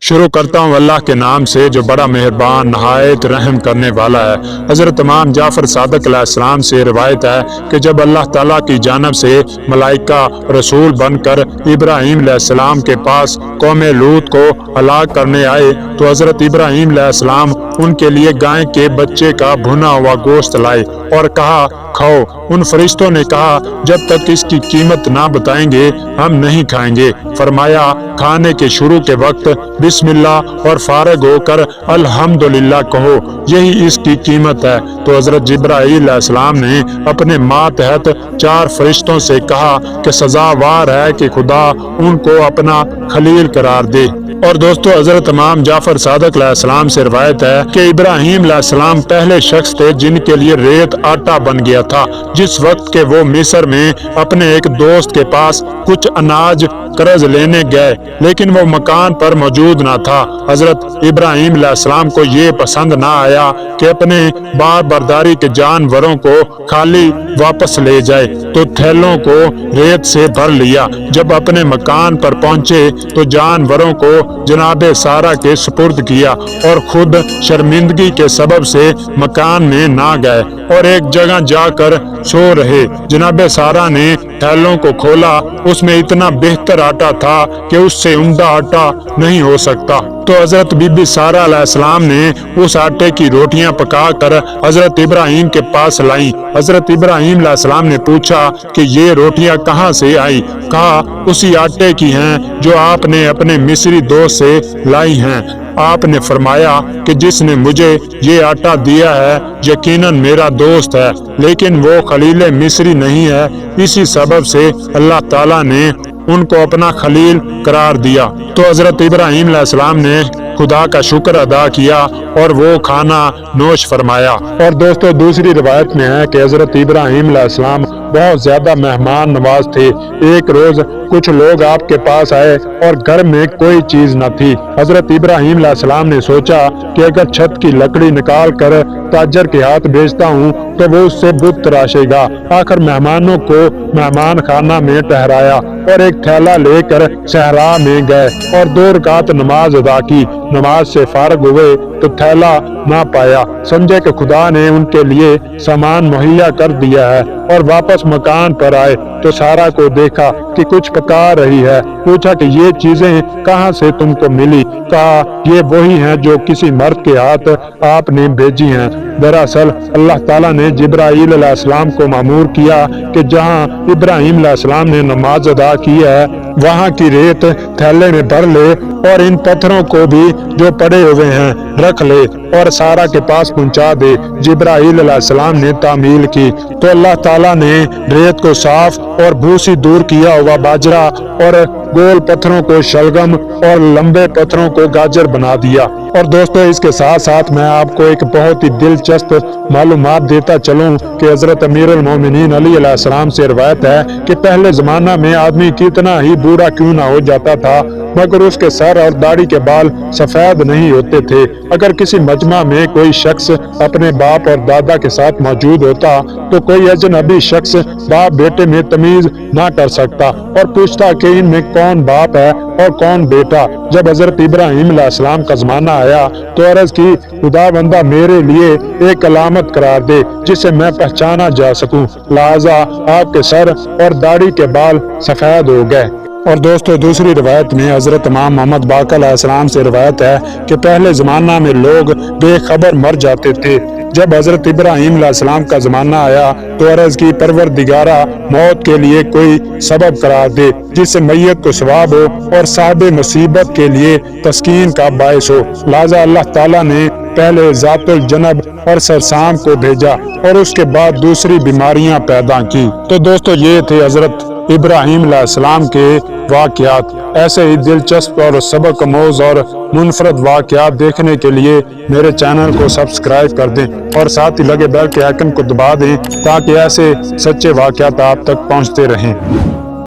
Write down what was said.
शुरू करता हूँ अल्लाह के नाम से जो बड़ा मेहरबान नहायत रहम करने वाला है। हज़रत इमाम जाफ़र सादिक़ अलैहिस्सलाम से रिवायत है कि जब अल्लाह ताला की जानब से मलाइका रसूल बनकर इब्राहीम अलैहिस्सलाम के पास कौम लूत को हलाक करने आए तो हज़रत इब्राहीम अलैहिस्सलाम उनके लिए गाय के बच्चे का भुना हुआ गोश्त लाए और कहा खाओ। उन फरिश्तों ने कहा जब तक इसकी कीमत ना बताएंगे हम नहीं खाएंगे। फरमाया खाने के शुरू के वक्त बिस्मिल्लाह और फारग होकर अल्हम्दुलिल्लाह कहो, यही इसकी कीमत है। तो हजरत जिब्राईल अलैहिस्सलाम ने अपने मातहत 4 फरिश्तों से कहा कि सजावार है कि खुदा उनको अपना खलील करार दे। और दोस्तों हजरत इमाम जाफ़र सादिक़ अलैहिस्सलाम से रिवायत है कि इब्राहीम अलैहिस्सलाम पहले शख्स थे जिनके लिए रेत आटा बन गया था। जिस वक्त के वो मिस्र में अपने एक दोस्त के पास कुछ अनाज कर्ज लेने गए लेकिन वो मकान पर मौजूद ना था। हजरत इब्राहीम अलैहिस्सलाम को ये पसंद ना आया कि अपने बार बरदारी के जानवरों को खाली वापस ले जाए तो थैलों को रेत से भर लिया। जब अपने मकान पर पहुंचे तो जानवरों को जनाबे सारा के सुपुर्द किया और खुद शर्मिंदगी के सबब से मकान में ना गए और एक जगह जाकर सो रहे। जनाबे सारा ने थैलों को खोला, उसमें इतना बेहतर आटा था कि उससे उम्दा आटा नहीं हो सकता। तो हजरत बीबी सारा अलैहिस्सलाम ने उस आटे की रोटियां पकाकर हजरत इब्राहीम के पास लाई। हजरत इब्राहीम अलैहिस्सलाम ने पूछा कि ये रोटियां कहाँ से आई? कहा उसी आटे की हैं जो आपने अपने मिस्री दोस्त से लाई हैं। आपने फरमाया कि जिसने मुझे ये आटा दिया है यकीनन मेरा दोस्त है लेकिन वो खलील मिस्री नहीं है, इसी सबब से अल्लाह ताला ने उनको अपना खलील करार दिया। तो हजरत इब्राहीम अलैहिस्सलाम ने खुदा का शुक्र अदा किया और वो खाना नोश फरमाया। और दोस्तों दूसरी रिवायत में है कि हजरत इब्राहीम अलैहिस्सलाम बहुत ज्यादा मेहमान नवाज थे। एक रोज कुछ लोग आपके पास आए और घर में कोई चीज न थी। हजरत इब्राहीम अलैहिस्सलाम ने सोचा कि अगर छत की लकड़ी निकाल कर ताजर के हाथ भेजता हूँ तो वो उससे बुत तराशेगा। आखिर मेहमानों को मेहमान खाना में ठहराया और एक थैला लेकर सहरा में गए और 2 रकात नमाज अदा की। नमाज से फारग हुए तो थैला ना पाया। समझे कि खुदा ने उनके लिए सामान मुहैया कर दिया है और वापस मकान पर आए तो सारा को देखा कि कुछ पका रही है। पूछा कि ये चीजें कहाँ से तुमको मिली? कहा ये वही हैं जो किसी मर्द के हाथ आपने भेजी हैं। दरअसल अल्लाह ताला ने जिब्राईल अलैहिस्सलाम को मामूर किया कि जहाँ इब्राहीम अलैहिस्सलाम ने नमाज अदा की है वहाँ की रेत थैले में भर ले और इन पत्थरों को भी जो पड़े हुए हैं रख ले और सारा के पास पहुंचा दे। जिब्राईल अलैहिस्सलाम ने तामील की तो अल्लाह ताला ने रेत को साफ और भूसी दूर किया हुआ बाजरा और गोल पत्थरों को शलगम और लंबे पत्थरों को गाजर बना दिया। और दोस्तों इसके साथ साथ मैं आपको एक बहुत ही दिलचस्प मालूमात देता चलूं कि हजरत अमीरुल मोमिनीन अली अलैहिस्सलाम से रिवायत है कि पहले जमाना में आदमी कितना ही बूढ़ा क्यों ना हो जाता था मगर उसके सर और दाढ़ी के बाल सफेद नहीं होते थे। अगर किसी मजमा में कोई शख्स अपने बाप और दादा के साथ मौजूद होता तो कोई अजनबी शख्स बाप बेटे में तमीज ना कर सकता और पूछता कि इनमें कौन बाप है और कौन बेटा। जब हजरत इब्राहीम अलैहिस्सलाम का जमाना आया तो अर्ज की खुदावंदा मेरे लिए एक अलामत करार दे जिसे मैं पहचाना जा सकूं। लिहाजा आपके सर और दाढ़ी के बाल सफेद हो गए। और दोस्तों दूसरी रिवायत में हजरत इमाम मोहम्मद बाक़र अलैहिस्सलाम से रिवायत है कि पहले जमाना में लोग बेखबर मर जाते थे। जब हजरत इब्राहीम अलैहिस्सलाम का जमाना आया तो अर्ज की परवरदिगारा मौत के लिए कोई सबब करार दे जिससे मैयत को सवाब हो और साहिब मुसीबत के लिए तस्कीन का बायस हो। लिहाजा अल्लाह ताला ने पहले जातुल जनब और सरसाम को भेजा और उसके बाद दूसरी बीमारियां पैदा की। तो दोस्तों ये थे हजरत इब्राहीम अलैहिस्सलाम के वाक़यात। ऐसे ही दिलचस्प और सबक आमोज़ और मुनफरद वाक़यात देखने के लिए मेरे चैनल को सब्सक्राइब कर दें और साथ ही लगे बेल के आइकन को दबा दें ताकि ऐसे सच्चे वाक़यात आप तक पहुंचते रहें।